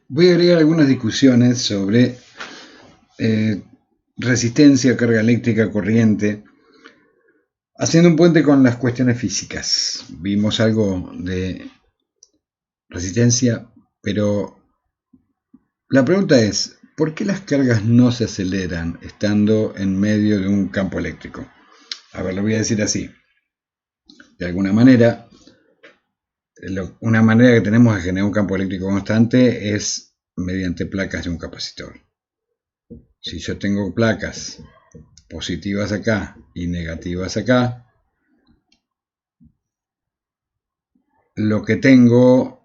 Voy a agregar algunas discusiones sobre eh, resistencia, carga eléctrica, corriente, haciendo un puente con las cuestiones físicas. Vimos algo de resistencia, pero la pregunta es, ¿por qué las cargas no se aceleran estando en medio de un campo eléctrico? A ver, lo voy a decir así. De alguna manera, una manera que tenemos de generar un campo eléctrico constante es mediante placas de un capacitor. Si yo tengo placas positivas acá y negativas acá, lo que tengo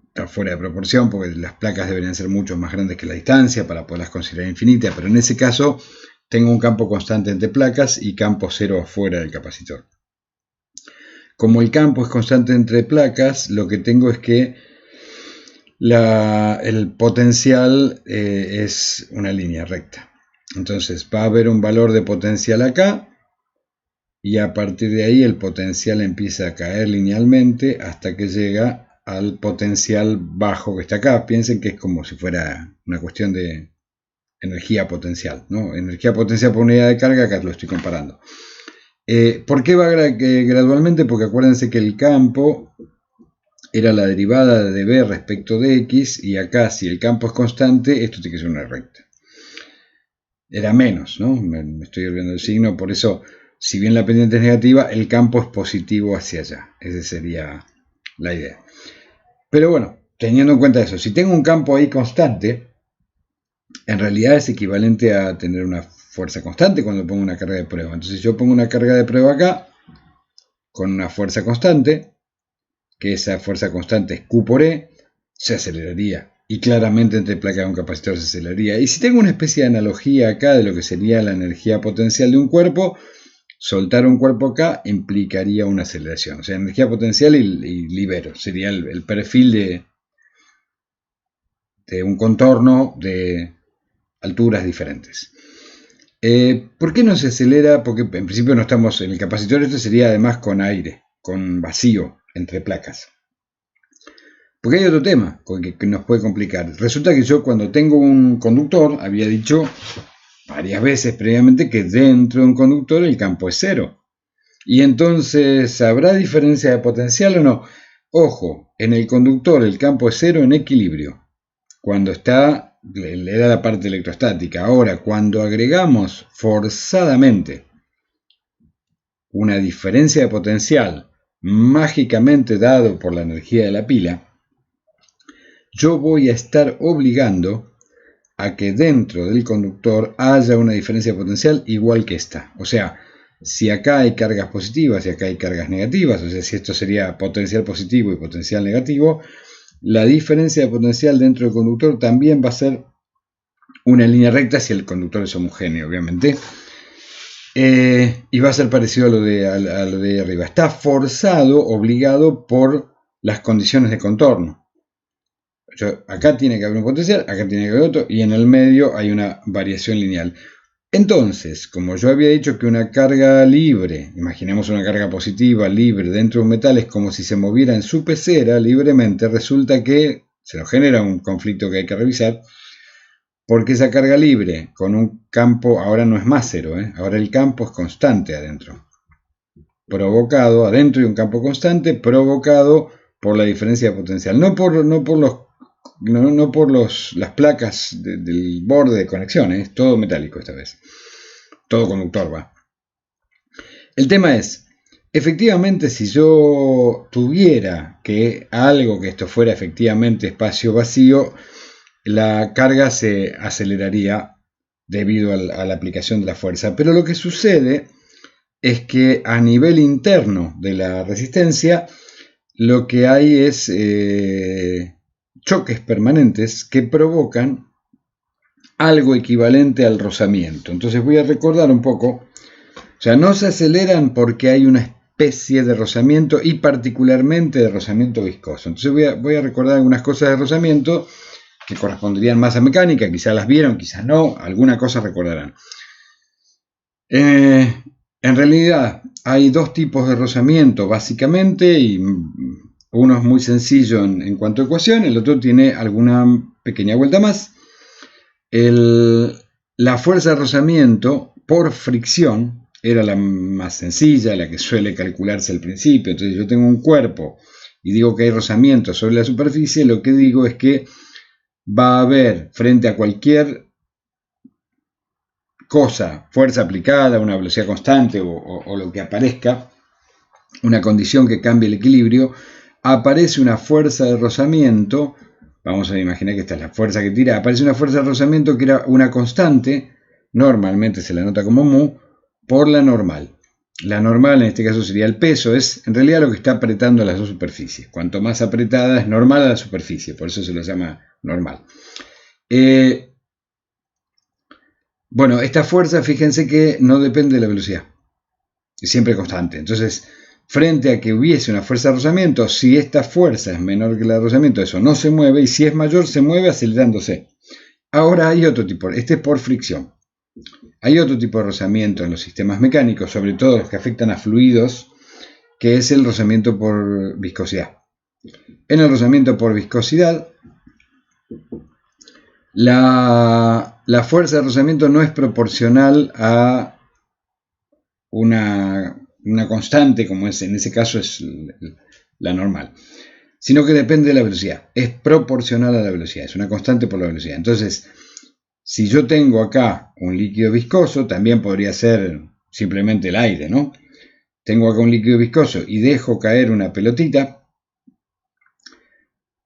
está fuera de proporción porque las placas deberían ser mucho más grandes que la distancia para poderlas considerar infinitas, pero en ese caso tengo un campo constante entre placas y campo cero afuera del capacitor. Como el campo es constante entre placas, lo que tengo es que el potencial es una línea recta. Entonces va a haber un valor de potencial acá y a partir de ahí el potencial empieza a caer linealmente hasta que llega al potencial bajo que está acá. Piensen que es como si fuera una cuestión de energía potencial, ¿no? Energía potencial por unidad de carga, acá lo estoy comparando. ¿Por qué va gradualmente? Porque acuérdense que el campo era la derivada de b respecto de x, y acá si el campo es constante, esto tiene que ser una recta. Era menos, ¿no? Me estoy olvidando del signo, por eso, si bien la pendiente es negativa, el campo es positivo hacia allá. Esa sería la idea. Pero bueno, teniendo en cuenta eso, si tengo un campo ahí constante, en realidad es equivalente a tener una fuerza constante cuando pongo una carga de prueba. Entonces yo pongo una carga de prueba acá, con una fuerza constante, que esa fuerza constante es Q por E, se aceleraría. Y claramente entre placa de un capacitor se aceleraría. Y si tengo una especie de analogía acá de lo que sería la energía potencial de un cuerpo, soltar un cuerpo acá implicaría una aceleración. O sea, energía potencial y libero. Sería el perfil de un contorno de alturas diferentes. ¿Por qué no se acelera? Porque en principio no estamos en el capacitor. Esto sería además con aire, con vacío entre placas. Porque hay otro tema que nos puede complicar. Resulta que yo cuando tengo un conductor, había dicho varias veces previamente que dentro de un conductor el campo es cero. Y entonces, ¿habrá diferencia de potencial o no? Ojo, en el conductor el campo es cero en equilibrio. Cuando está, le da la parte electrostática. Ahora, cuando agregamos forzadamente una diferencia de potencial mágicamente dado por la energía de la pila, yo voy a estar obligando a que dentro del conductor haya una diferencia de potencial igual que esta. O sea, si acá hay cargas positivas y acá hay cargas negativas, o sea, si esto sería potencial positivo y potencial negativo, la diferencia de potencial dentro del conductor también va a ser una línea recta si el conductor es homogéneo, obviamente. Y va a ser parecido a lo de arriba. Está forzado, obligado por las condiciones de contorno. Acá tiene que haber un potencial, acá tiene que haber otro, y en el medio hay una variación lineal. Entonces, como yo había dicho que una carga libre, imaginemos una carga positiva libre dentro de un metal, es como si se moviera en su pecera libremente, resulta que se nos genera un conflicto que hay que revisar, porque esa carga libre con un campo ahora no es más cero, ahora el campo es constante adentro. Provocado, adentro de un campo constante, provocado por la diferencia de potencial, no por las placas del borde de conexión, es todo metálico esta vez, todo conductor va. El tema es, efectivamente, si yo tuviera que algo que esto fuera efectivamente espacio vacío, la carga se aceleraría debido a la aplicación de la fuerza. Pero lo que sucede es que a nivel interno de la resistencia, lo que hay es choques permanentes que provocan algo equivalente al rozamiento. Entonces voy a recordar un poco. O sea, no se aceleran porque hay una especie de rozamiento y particularmente de rozamiento viscoso. Entonces voy a recordar algunas cosas de rozamiento que corresponderían más a mecánica. Quizás las vieron, quizás no. Alguna cosa recordarán. En realidad hay dos tipos de rozamiento básicamente y Uno es muy sencillo en cuanto a ecuación, el otro tiene alguna pequeña vuelta más. La fuerza de rozamiento por fricción era la más sencilla, la que suele calcularse al principio. Entonces yo tengo un cuerpo y digo que hay rozamiento sobre la superficie, lo que digo es que va a haber frente a cualquier cosa, fuerza aplicada, una velocidad constante o lo que aparezca, una condición que cambie el equilibrio, aparece una fuerza de rozamiento. Vamos a imaginar que esta es la fuerza que tira. Aparece una fuerza de rozamiento que era una constante, normalmente se la nota como mu, por la normal. La normal en este caso sería el peso, es en realidad lo que está apretando las dos superficies. Cuanto más apretada es normal a la superficie, por eso se lo llama normal. Bueno, esta fuerza, fíjense que no depende de la velocidad, es siempre constante. Entonces, frente a que hubiese una fuerza de rozamiento, si esta fuerza es menor que la de rozamiento, eso no se mueve, y si es mayor, se mueve acelerándose. Ahora hay otro tipo, este es por fricción. Hay otro tipo de rozamiento en los sistemas mecánicos, sobre todo los que afectan a fluidos, que es el rozamiento por viscosidad. En el rozamiento por viscosidad, la fuerza de rozamiento no es proporcional a una constante, como es en ese caso es la normal, sino que depende de la velocidad, es proporcional a la velocidad, es una constante por la velocidad. Entonces, si yo tengo acá un líquido viscoso, también podría ser simplemente el aire, ¿no? Tengo acá un líquido viscoso y dejo caer una pelotita.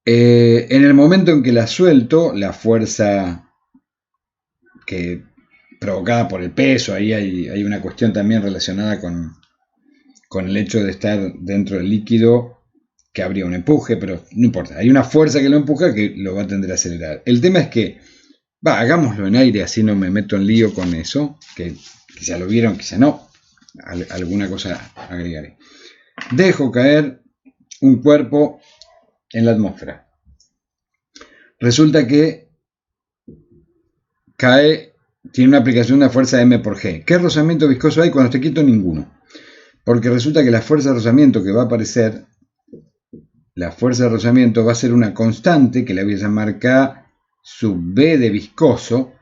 En el momento en que la suelto, la fuerza que provocada por el peso, ahí hay una cuestión también relacionada con el hecho de estar dentro del líquido, que habría un empuje, pero no importa, hay una fuerza que lo empuja que lo va a tender a acelerar. El tema es que, hagámoslo en aire, así no me meto en lío con eso, que quizá lo vieron, quizá no, alguna cosa agregaré. Dejo caer un cuerpo en la atmósfera. Resulta que cae, tiene una aplicación de una fuerza M por G. ¿Qué rozamiento viscoso hay cuando esté quieto? Ninguno. Porque resulta que la fuerza de rozamiento que va a aparecer, la fuerza de rozamiento va a ser una constante, que la voy a llamar K sub B de viscoso,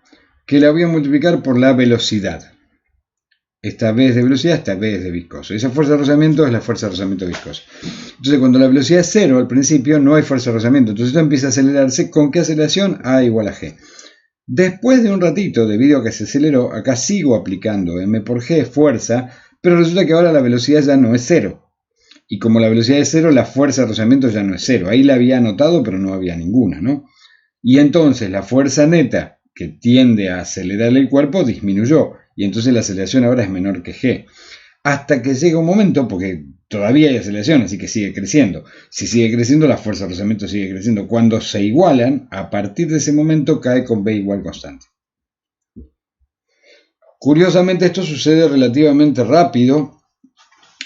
que la voy a multiplicar por la velocidad. Esta B es de velocidad, esta B es de viscoso. Esa fuerza de rozamiento es la fuerza de rozamiento viscoso. Entonces, cuando la velocidad es 0 al principio, no hay fuerza de rozamiento. Entonces, esto empieza a acelerarse. ¿Con qué aceleración? A igual a G. Después de un ratito, debido a que se aceleró, acá sigo aplicando M por G, fuerza, pero resulta que ahora la velocidad ya no es 0. Y como la velocidad es 0, la fuerza de rozamiento ya no es 0. Ahí la había anotado, pero no había ninguna, ¿no? Y entonces la fuerza neta que tiende a acelerar el cuerpo disminuyó. Y entonces la aceleración ahora es menor que G. Hasta que llega un momento, porque todavía hay aceleración, así que sigue creciendo. Si sigue creciendo, la fuerza de rozamiento sigue creciendo. Cuando se igualan, a partir de ese momento cae con B igual constante. Curiosamente, esto sucede relativamente rápido.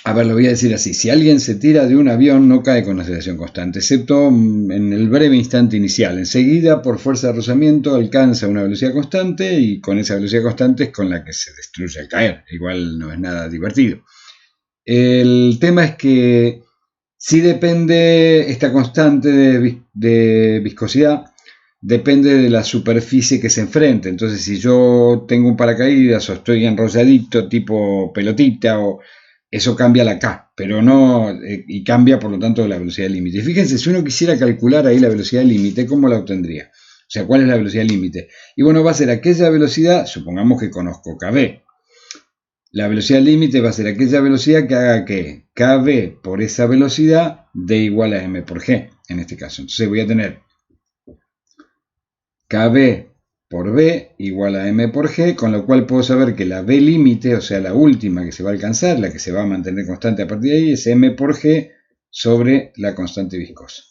A ver, lo voy a decir así. Si alguien se tira de un avión, no cae con aceleración constante, excepto en el breve instante inicial. Enseguida, por fuerza de rozamiento, alcanza una velocidad constante y con esa velocidad constante es con la que se destruye al caer. Igual no es nada divertido. El tema es que sí depende esta constante de viscosidad, depende de la superficie que se enfrente. Entonces, si yo tengo un paracaídas o estoy enrolladito tipo pelotita, eso cambia la K, pero no, y cambia por lo tanto la velocidad límite. Fíjense, si uno quisiera calcular ahí la velocidad límite, ¿cómo la obtendría? O sea, ¿cuál es la velocidad límite? Y bueno, va a ser aquella velocidad, supongamos que conozco KB. La velocidad límite va a ser aquella velocidad que haga que KB por esa velocidad dé igual a M por G, en este caso. Entonces voy a tener KB por B igual a M por G, con lo cual puedo saber que la B límite, o sea, la última que se va a alcanzar, la que se va a mantener constante a partir de ahí, es M por G sobre la constante viscosa.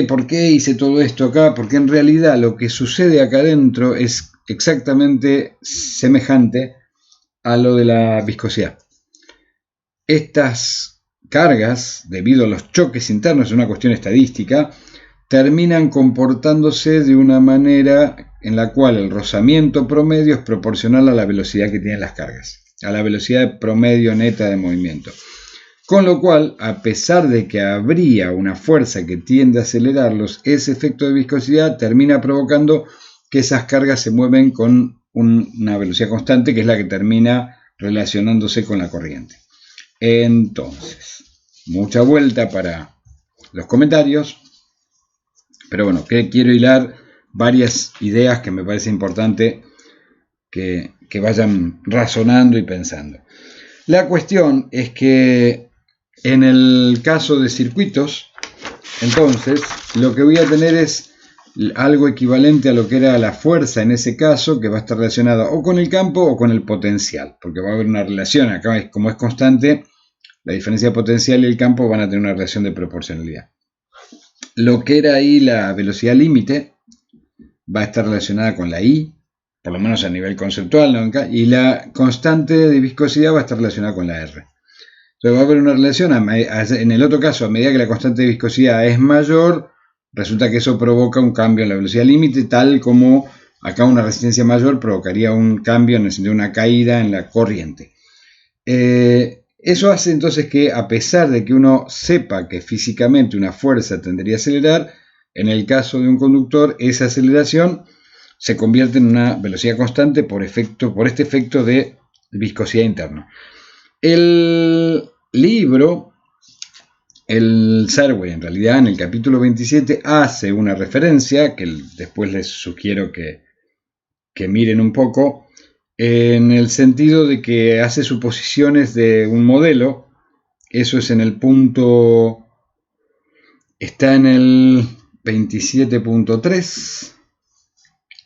¿Por qué hice todo esto acá? Porque en realidad lo que sucede acá adentro es exactamente semejante a lo de la viscosidad. Estas cargas, debido a los choques internos, es una cuestión estadística, terminan comportándose de una manera en la cual el rozamiento promedio es proporcional a la velocidad que tienen las cargas, a la velocidad promedio neta de movimiento. Con lo cual, a pesar de que habría una fuerza que tiende a acelerarlos, ese efecto de viscosidad termina provocando que esas cargas se mueven con una velocidad constante, que es la que termina relacionándose con la corriente. Entonces, mucha vuelta para los comentarios, pero bueno, que quiero hilar varias ideas que me parece importante que vayan razonando y pensando. La cuestión es que en el caso de circuitos, entonces, lo que voy a tener es algo equivalente a lo que era la fuerza en ese caso, que va a estar relacionada o con el campo o con el potencial, porque va a haber una relación. Acá, como es constante, la diferencia de potencial y el campo van a tener una relación de proporcionalidad. Lo que era ahí la velocidad límite va a estar relacionada con la I, por lo menos a nivel conceptual, ¿no? Y la constante de viscosidad va a estar relacionada con la R. Entonces va a haber una relación, en el otro caso, a medida que la constante de viscosidad es mayor, resulta que eso provoca un cambio en la velocidad límite, tal como acá una resistencia mayor provocaría un cambio en el sentido de una caída en la corriente. Eso hace entonces que, a pesar de que uno sepa que físicamente una fuerza tendería a acelerar, en el caso de un conductor, esa aceleración se convierte en una velocidad constante por este efecto de viscosidad interna. El libro, el Serway, en realidad, en el capítulo 27, hace una referencia, que después les sugiero que miren un poco, en el sentido de que hace suposiciones de un modelo. Eso es en el punto, está en el 27.3,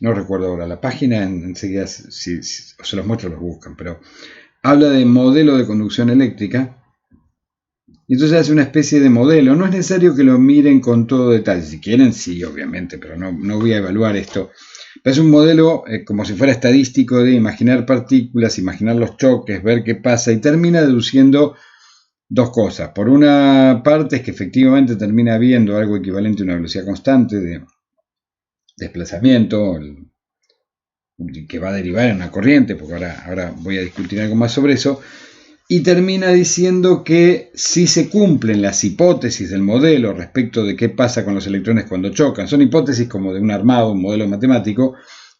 no recuerdo ahora la página, enseguida si se los muestro los buscan, pero habla de modelo de conducción eléctrica. Y entonces hace una especie de modelo. No es necesario que lo miren con todo detalle. Si quieren, sí, obviamente, pero no voy a evaluar esto. Pero es un modelo como si fuera estadístico, de imaginar partículas, imaginar los choques, ver qué pasa, y termina deduciendo dos cosas. Por una parte es que efectivamente termina habiendo algo equivalente a una velocidad constante de desplazamiento, que va a derivar en una corriente, porque ahora voy a discutir algo más sobre eso. Y termina diciendo que si se cumplen las hipótesis del modelo respecto de qué pasa con los electrones cuando chocan, son hipótesis como de un armado, un modelo matemático.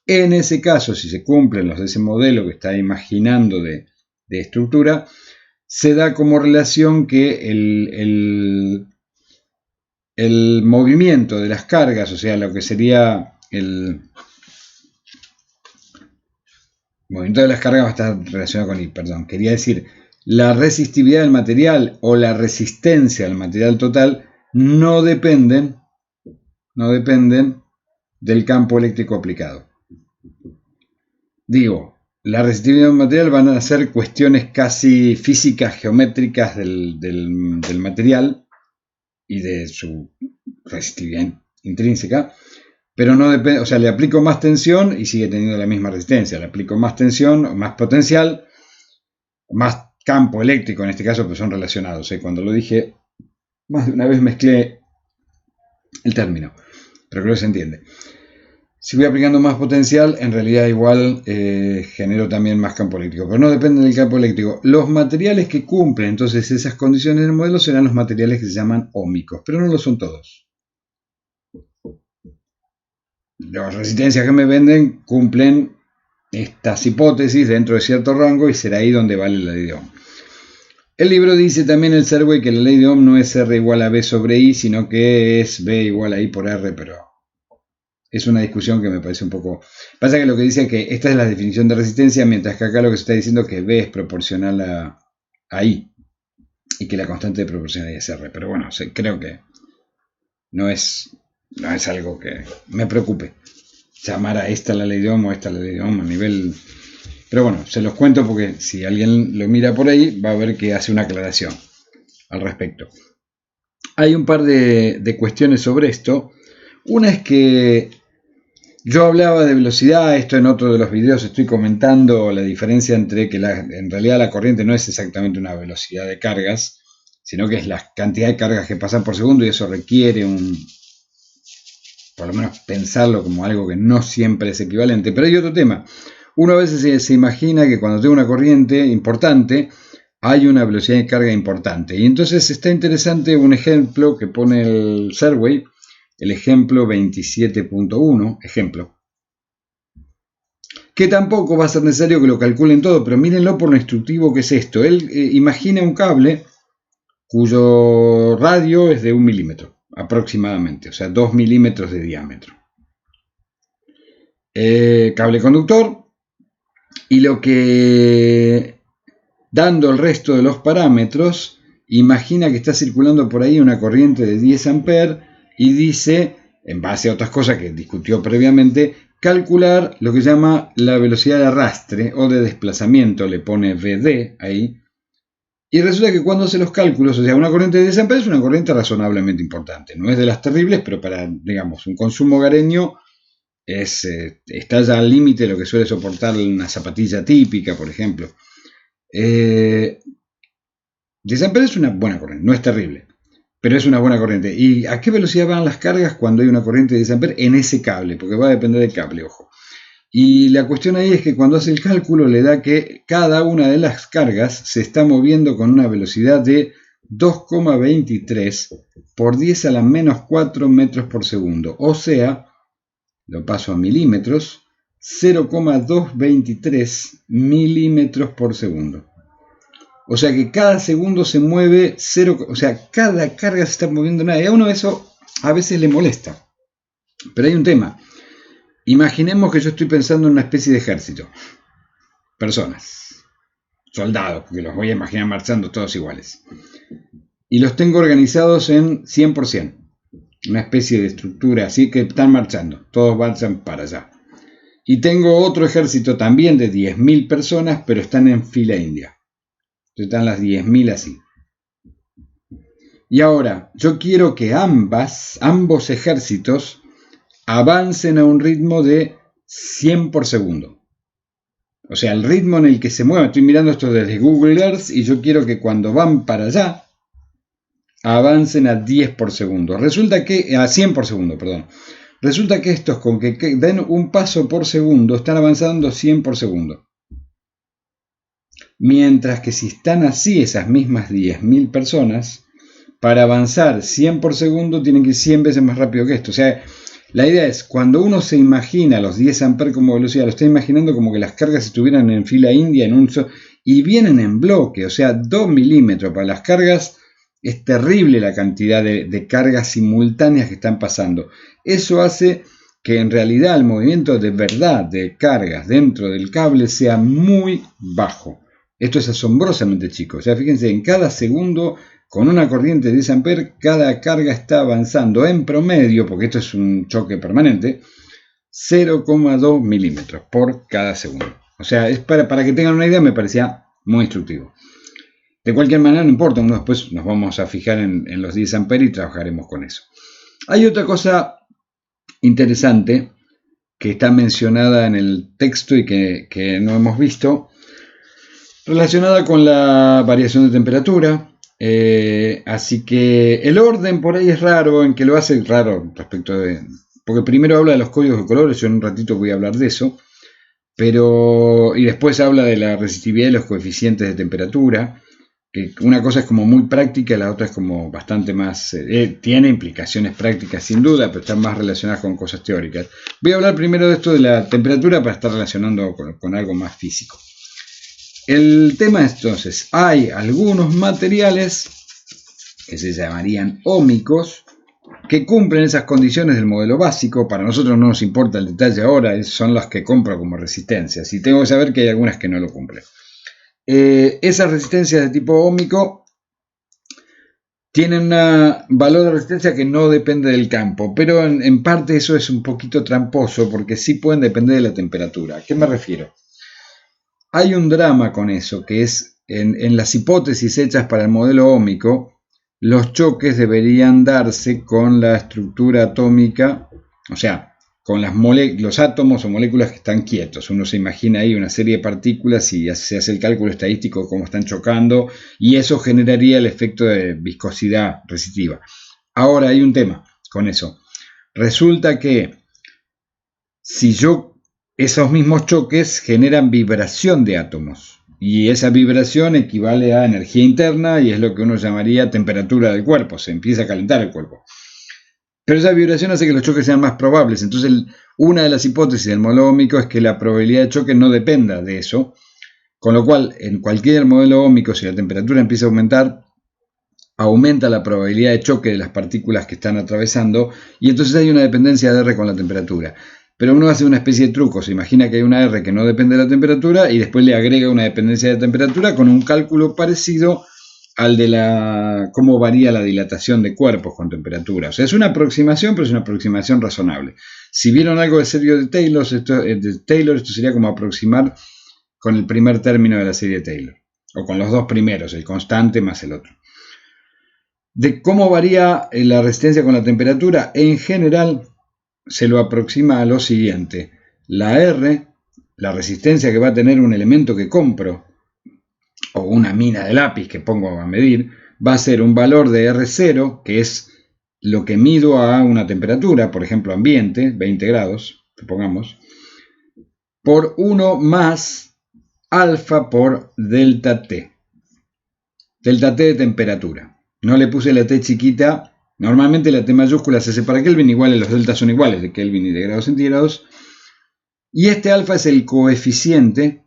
En ese caso, si se cumplen los de ese modelo que está imaginando de estructura, se da como relación que el movimiento de las cargas, o sea, lo que sería el movimiento de las cargas, va a estar relacionado con I, perdón, quería decir, la resistividad del material o la resistencia del material total no dependen del campo eléctrico aplicado. Digo, la resistividad del material van a ser cuestiones casi físicas, geométricas del material y de su resistividad intrínseca, pero no depende, o sea, le aplico más tensión y sigue teniendo la misma resistencia, le aplico más tensión, más potencial, más campo eléctrico en este caso, pues son relacionados. Cuando lo dije, más de una vez mezclé el término, pero creo que se entiende. Si voy aplicando más potencial, en realidad igual genero también más campo eléctrico, pero no depende del campo eléctrico. Los materiales que cumplen entonces esas condiciones del modelo serán los materiales que se llaman óhmicos, pero no lo son todos. Las resistencias que me venden cumplen estas hipótesis dentro de cierto rango y será ahí donde vale la ley de Ohm. El libro dice también, el Serway, que la ley de Ohm no es R igual a B sobre I, sino que es B igual a I por R, pero es una discusión que me parece un poco... Pasa que lo que dice es que esta es la definición de resistencia, mientras que acá lo que se está diciendo es que B es proporcional a I y que la constante de proporcionalidad es R. Pero bueno, creo que no es algo que me preocupe llamar a esta la ley de Ohm o esta la ley de Ohm a nivel... Pero bueno, se los cuento porque si alguien lo mira por ahí va a ver que hace una aclaración al respecto. Hay un par de cuestiones sobre esto. Una es que yo hablaba de velocidad, esto en otro de los videos estoy comentando la diferencia entre que en realidad la corriente no es exactamente una velocidad de cargas, sino que es la cantidad de cargas que pasan por segundo, y eso requiere por lo menos pensarlo como algo que no siempre es equivalente. Pero hay otro tema. Uno a veces se imagina que cuando tengo una corriente importante, hay una velocidad de carga importante. Y entonces está interesante un ejemplo que pone el Serway, el ejemplo 27.1, ejemplo, que tampoco va a ser necesario que lo calculen todo, pero mírenlo por lo instructivo que es esto. Él imagina un cable cuyo radio es de 1 milímetro aproximadamente, o sea, 2 milímetros de diámetro. Cable conductor, y lo que, dando el resto de los parámetros, imagina que está circulando por ahí una corriente de 10 amperes y dice, en base a otras cosas que discutió previamente, calcular lo que llama la velocidad de arrastre o de desplazamiento, le pone VD ahí. Y resulta que cuando hace los cálculos, o sea, una corriente de 10 amperes es una corriente razonablemente importante. No es de las terribles, pero para, digamos, un consumo hogareño está ya al límite de lo que suele soportar una zapatilla típica, por ejemplo. 10 amperes es una buena corriente, no es terrible, pero es una buena corriente. ¿Y a qué velocidad van las cargas cuando hay una corriente de 10 amperes en ese cable? Porque va a depender del cable, ojo. Y la cuestión ahí es que cuando hace el cálculo le da que cada una de las cargas se está moviendo con una velocidad de 2,23 por 10 a la menos 4 metros por segundo. O sea, lo paso a milímetros, 0,223 milímetros por segundo. O sea que cada segundo se mueve 0, o sea, cada carga se está moviendo nada. Y a uno eso a veces le molesta. Pero hay un tema. Imaginemos que yo estoy pensando en una especie de ejército. Personas. Soldados, porque los voy a imaginar marchando todos iguales. Y los tengo organizados en 100%. Una especie de estructura así que están marchando. Todos marchan para allá. Y tengo otro ejército también de 10.000 personas, pero están en fila india. Están las 10.000 así. Y ahora, yo quiero que ambos ejércitos avancen a un ritmo de 100 por segundo. O sea, el ritmo en el que se mueven. Estoy mirando esto desde Google Earth y yo quiero que cuando van para allá avancen a 10 por segundo. Resulta que a 100 por segundo, perdón. Resulta que estos con que den un paso por segundo están avanzando 100 por segundo. Mientras que si están así esas mismas 10.000 personas, para avanzar 100 por segundo tienen que ir 100 veces más rápido que esto. O sea, la idea es, cuando uno se imagina los 10 amperes como velocidad, lo está imaginando como que las cargas estuvieran en fila india y vienen en bloque, o sea, 2 milímetros. Para las cargas es terrible la cantidad de cargas simultáneas que están pasando. Eso hace que en realidad el movimiento de verdad de cargas dentro del cable sea muy bajo. Esto es asombrosamente chico. O sea, fíjense, en cada segundo, con una corriente de 10 amperes, cada carga está avanzando en promedio, porque esto es un choque permanente, 0,2 milímetros por cada segundo. O sea, es para que tengan una idea, me parecía muy instructivo. De cualquier manera, no importa, después nos vamos a fijar en los 10 amperes y trabajaremos con eso. Hay otra cosa interesante que está mencionada en el texto y que no hemos visto, relacionada con la variación de temperatura. Así que el orden por ahí es raro, en que lo hace raro respecto de... Porque primero habla de los códigos de colores, yo en un ratito voy a hablar de eso, y después habla de la resistividad y los coeficientes de temperatura, que una cosa es como muy práctica y la otra es como bastante más... tiene implicaciones prácticas sin duda, pero están más relacionadas con cosas teóricas. Voy a hablar primero de esto de la temperatura para estar relacionando con algo más físico. El tema es entonces, hay algunos materiales que se llamarían óhmicos que cumplen esas condiciones del modelo básico. Para nosotros no nos importa el detalle ahora, son las que compro como resistencias y tengo que saber que hay algunas que no lo cumplen. Esas resistencias de tipo óhmico tienen un valor de resistencia que no depende del campo, pero en parte eso es un poquito tramposo porque sí pueden depender de la temperatura. ¿A qué me refiero? Hay un drama con eso, que es en las hipótesis hechas para el modelo óhmico, los choques deberían darse con la estructura atómica, o sea, con los átomos o moléculas que están quietos. Uno se imagina ahí una serie de partículas y se hace el cálculo estadístico de cómo están chocando y eso generaría el efecto de viscosidad resistiva. Ahora hay un tema con eso. Resulta que si esos mismos choques generan vibración de átomos. Y esa vibración equivale a energía interna y es lo que uno llamaría temperatura del cuerpo, se empieza a calentar el cuerpo. Pero esa vibración hace que los choques sean más probables. Entonces, una de las hipótesis del modelo óhmico es que la probabilidad de choque no dependa de eso, con lo cual, en cualquier modelo óhmico, si la temperatura empieza a aumentar, aumenta la probabilidad de choque de las partículas que están atravesando, y entonces hay una dependencia de R con la temperatura. Pero uno hace una especie de truco, se imagina que hay una R que no depende de la temperatura y después le agrega una dependencia de temperatura con un cálculo parecido al de cómo varía la dilatación de cuerpos con temperatura. O sea, es una aproximación, pero es una aproximación razonable. Si vieron algo de serie de Taylor, esto sería como aproximar con el primer término de la serie de Taylor, o con los dos primeros, el constante más el otro. De cómo varía la resistencia con la temperatura, en general se lo aproxima a lo siguiente. La R, la resistencia que va a tener un elemento que compro, o una mina de lápiz que pongo a medir, va a ser un valor de R0, que es lo que mido a una temperatura, por ejemplo ambiente, 20 grados, supongamos, por 1 más alfa por delta T. Delta T de temperatura. No le puse la T chiquita. Normalmente la T mayúscula se hace para Kelvin, igual los deltas son iguales de Kelvin y de grados centígrados. Y este alfa es el coeficiente,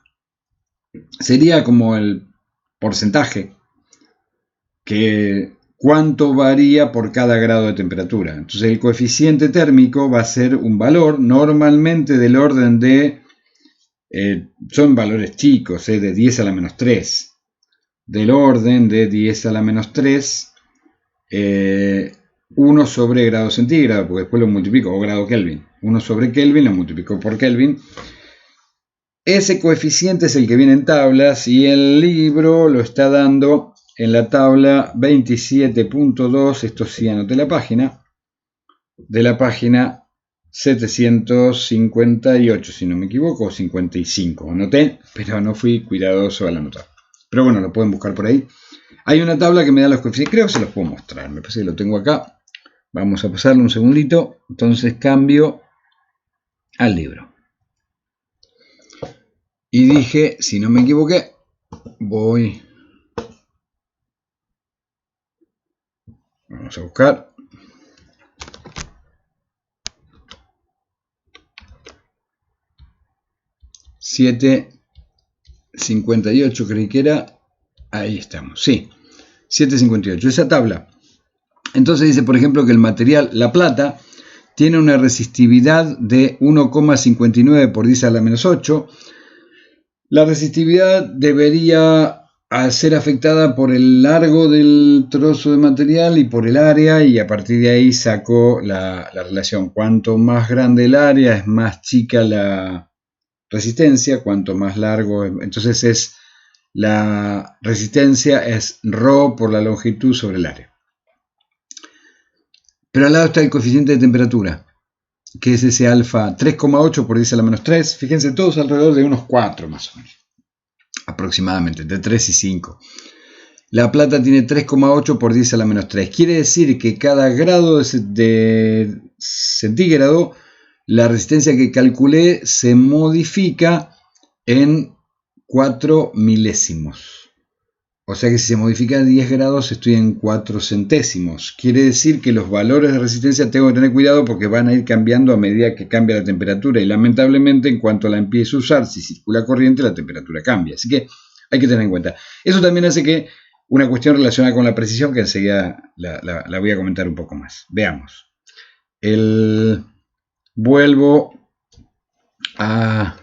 sería como el porcentaje, que cuánto varía por cada grado de temperatura. Entonces el coeficiente térmico va a ser un valor normalmente del orden de, son valores chicos, de 10 a la menos 3. Del orden de 10 a la menos 3, 1 sobre grado centígrado, porque después lo multiplico, o grado Kelvin. 1 sobre Kelvin lo multiplico por Kelvin. Ese coeficiente es el que viene en tablas y el libro lo está dando en la tabla 27.2, esto sí anoté la página, de la página 758, si no me equivoco, o 55. Anoté, pero no fui cuidadoso al anotar. Pero bueno, lo pueden buscar por ahí. Hay una tabla que me da los coeficientes, creo que se los puedo mostrar, me parece que lo tengo acá. Vamos a pasarle un segundito, entonces cambio al libro. Y dije, si no me equivoqué, vamos a buscar. $7.58 creí que era. Ahí estamos, sí. 7.58, esa tabla. Entonces dice, por ejemplo, que el material, la plata, tiene una resistividad de 1,59 por 10 a la menos 8. La resistividad debería ser afectada por el largo del trozo de material y por el área, y a partir de ahí saco la relación. Cuanto más grande el área, es más chica la resistencia, cuanto más largo, entonces la resistencia es ρ por la longitud sobre el área. Pero al lado está el coeficiente de temperatura, que es ese alfa 3,8 por 10 a la menos 3. Fíjense, todos alrededor de unos 4 más o menos, aproximadamente, entre 3 y 5. La plata tiene 3,8 por 10 a la menos 3. Quiere decir que cada grado de centígrado, la resistencia que calculé se modifica en 4 milésimos. O sea que si se modifica 10 grados estoy en 4 centésimos. Quiere decir que los valores de resistencia tengo que tener cuidado porque van a ir cambiando a medida que cambia la temperatura. Y lamentablemente en cuanto la empiezo a usar, si circula corriente, la temperatura cambia. Así que hay que tener en cuenta. Eso también hace que una cuestión relacionada con la precisión, que enseguida la voy a comentar un poco más. Veamos. Vuelvo a...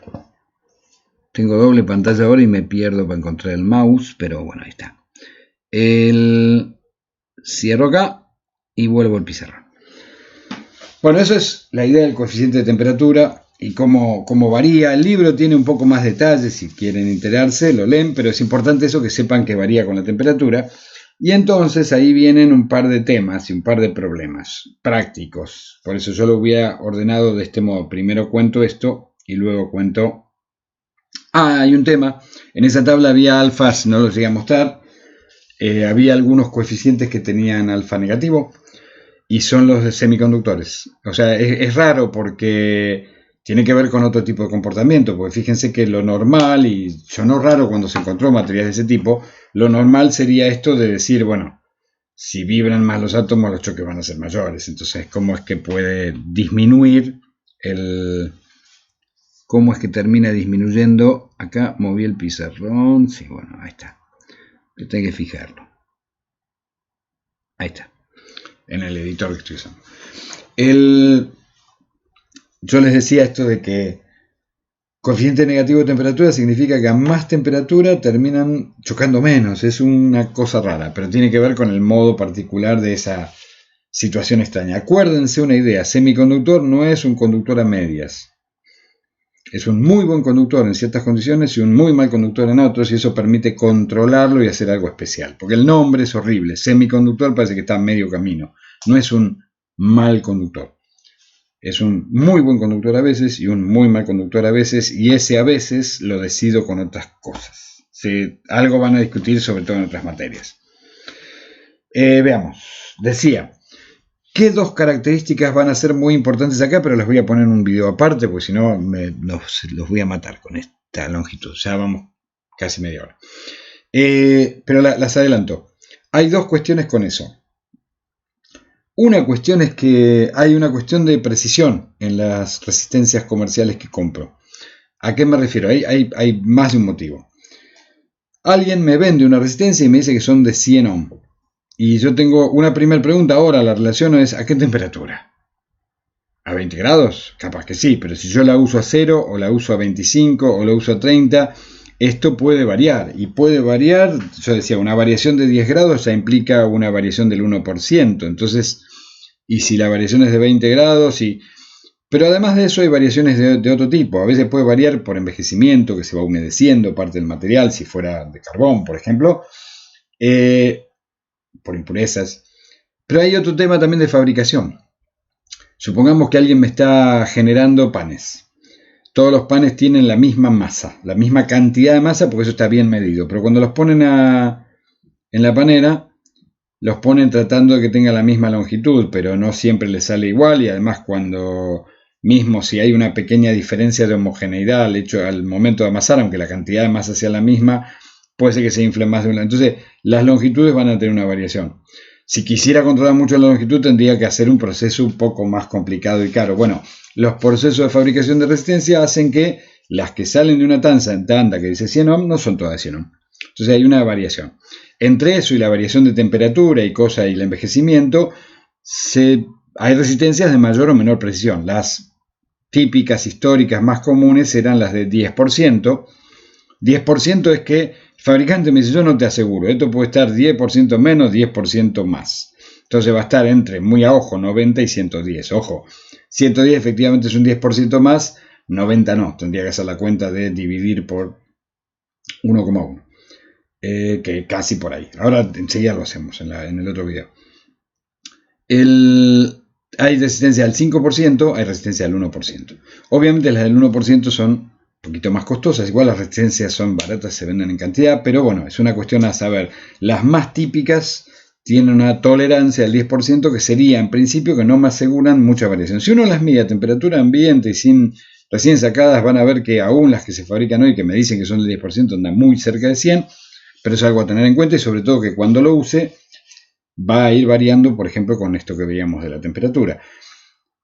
Tengo doble pantalla ahora y me pierdo para encontrar el mouse, pero bueno, ahí está. Cierro acá y vuelvo al pizarrón. Bueno, eso es la idea del coeficiente de temperatura y cómo varía. El libro tiene un poco más detalles, si quieren enterarse, lo leen, pero es importante eso, que sepan que varía con la temperatura. Y entonces ahí vienen un par de temas y un par de problemas prácticos. Por eso yo lo hubiera ordenado de este modo. Primero cuento esto y luego cuento... hay un tema. En esa tabla había alfas, no los llegué a mostrar. Había algunos coeficientes que tenían alfa negativo y son los de semiconductores. O sea, es raro porque tiene que ver con otro tipo de comportamiento, porque fíjense que lo normal, y sonó raro cuando se encontró material de ese tipo, lo normal sería esto de decir, bueno, si vibran más los átomos, los choques van a ser mayores. Entonces, ¿cómo es que puede disminuir el... ¿Cómo es que termina disminuyendo? Acá moví el pizarrón. Sí, bueno, ahí está. Tengo que fijarlo. Ahí está. En el editor que estoy usando. Yo les decía esto de que coeficiente negativo de temperatura significa que a más temperatura terminan chocando menos. Es una cosa rara, pero tiene que ver con el modo particular de esa situación extraña. Acuérdense una idea, semiconductor no es un conductor a medias. Es un muy buen conductor en ciertas condiciones y un muy mal conductor en otros, y eso permite controlarlo y hacer algo especial. Porque el nombre es horrible. Semiconductor parece que está a medio camino. No es un mal conductor. Es un muy buen conductor a veces y un muy mal conductor a veces, y ese a veces lo decido con otras cosas. Sí, algo van a discutir, sobre todo en otras materias. Veamos. Decía, ¿qué dos características van a ser muy importantes acá? Pero las voy a poner en un video aparte, porque si no los voy a matar con esta longitud. Ya vamos casi media hora. Pero las adelanto. Hay dos cuestiones con eso. Una cuestión es que hay una cuestión de precisión en las resistencias comerciales que compro. ¿A qué me refiero? Hay más de un motivo. Alguien me vende una resistencia y me dice que son de 100 ohm. Y yo tengo una primera pregunta ahora, la relación es ¿a qué temperatura? ¿A 20 grados? Capaz que sí, pero si yo la uso a 0 o la uso a 25 o la uso a 30, esto puede variar. Y puede variar, yo decía, una variación de 10 grados ya implica una variación del 1%. Entonces, y si la variación es de 20 grados, pero además de eso hay variaciones de otro tipo. A veces puede variar por envejecimiento, que se va humedeciendo parte del material, si fuera de carbón, por ejemplo. Por impurezas. Pero hay otro tema también de fabricación. Supongamos que alguien me está generando panes. Todos los panes tienen la misma masa, la misma cantidad de masa, porque eso está bien medido. Pero cuando los ponen en la panera, los ponen tratando de que tenga la misma longitud, pero no siempre les sale igual, y además mismo si hay una pequeña diferencia de homogeneidad al momento de amasar, aunque la cantidad de masa sea la misma, puede ser que se infle más de un lado. Entonces, las longitudes van a tener una variación. Si quisiera controlar mucho la longitud, tendría que hacer un proceso un poco más complicado y caro. Bueno, los procesos de fabricación de resistencia hacen que las que salen de una tanda que dice 100 ohm no son todas 100 ohm. Entonces hay una variación. Entre eso y la variación de temperatura y el envejecimiento, hay resistencias de mayor o menor precisión. Las típicas históricas más comunes eran las de 10%. 10% es que el fabricante me dice, yo no te aseguro, esto puede estar 10% menos, 10% más. Entonces va a estar entre, muy a ojo, 90 y 110. Ojo, 110 efectivamente es un 10% más, 90 no. Tendría que hacer la cuenta de dividir por 1,1. Que casi por ahí. Ahora enseguida lo hacemos en el otro video. Hay resistencia al 5%, hay resistencia al 1%. Obviamente las del 1% son un poquito más costosas, igual las resistencias son baratas, se venden en cantidad, pero bueno, es una cuestión a saber. Las más típicas tienen una tolerancia del 10%, que sería en principio que no me aseguran mucha variación. Si uno las mide a temperatura ambiente y sin recién sacadas, van a ver que aún las que se fabrican hoy, que me dicen que son del 10%, andan muy cerca de 100, pero es algo a tener en cuenta, y sobre todo que cuando lo use va a ir variando, por ejemplo, con esto que veíamos de la temperatura.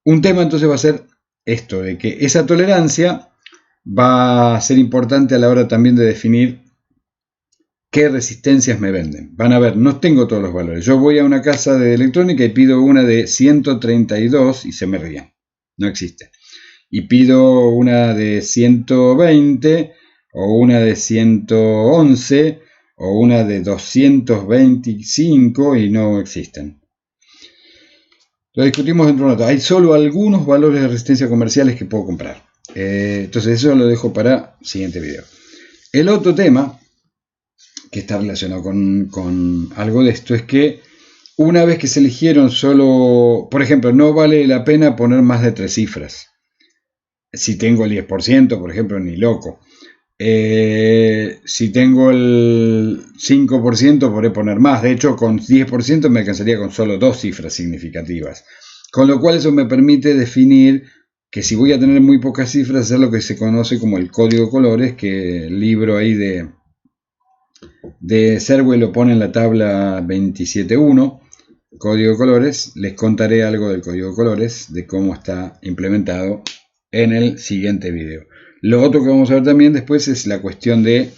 Un tema entonces va a ser esto, de que esa tolerancia va a ser importante a la hora también de definir qué resistencias me venden. Van a ver, no tengo todos los valores. Yo voy a una casa de electrónica y pido una de 132 y se me ríen. No existe. Y pido una de 120 o una de 111 o una de 225 y no existen. Lo discutimos dentro de un rato. Hay solo algunos valores de resistencia comerciales que puedo comprar. Entonces eso lo dejo para el siguiente video. El otro tema que está relacionado con algo de esto es que una vez que se eligieron solo, por ejemplo, no vale la pena poner más de 3 cifras. Si tengo el 10%, por ejemplo, ni loco. Si tengo el 5% podré poner más. De hecho, con 10% me alcanzaría con solo 2 cifras significativas. Con lo cual eso me permite definir que si voy a tener muy pocas cifras, hacer lo que se conoce como el código de colores, que el libro ahí de Serwell lo pone en la tabla 27.1, código de colores. Les contaré algo del código de colores, de cómo está implementado en el siguiente video. Lo otro que vamos a ver también después es la cuestión de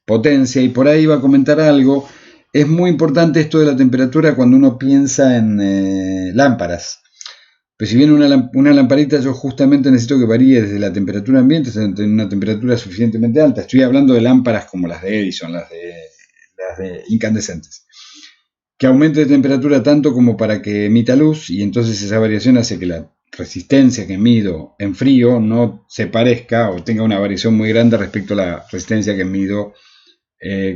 potencia, y por ahí va a comentar algo. Es muy importante esto de la temperatura cuando uno piensa en lámparas. Pero si viene una lamparita, yo justamente necesito que varíe desde la temperatura ambiente hasta una temperatura suficientemente alta. Estoy hablando de lámparas como las de Edison, las de incandescentes. Que aumente de temperatura tanto como para que emita luz, y entonces esa variación hace que la resistencia que mido en frío no se parezca o tenga una variación muy grande respecto a la resistencia que mido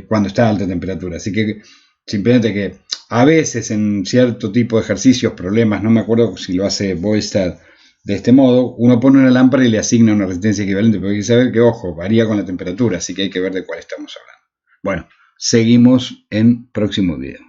cuando está a alta temperatura. Así que simplemente que a veces en cierto tipo de ejercicios, problemas, no me acuerdo si lo hace Boystad de este modo, uno pone una lámpara y le asigna una resistencia equivalente, pero hay que saber que, ojo, varía con la temperatura, así que hay que ver de cuál estamos hablando. Bueno, seguimos en próximo video.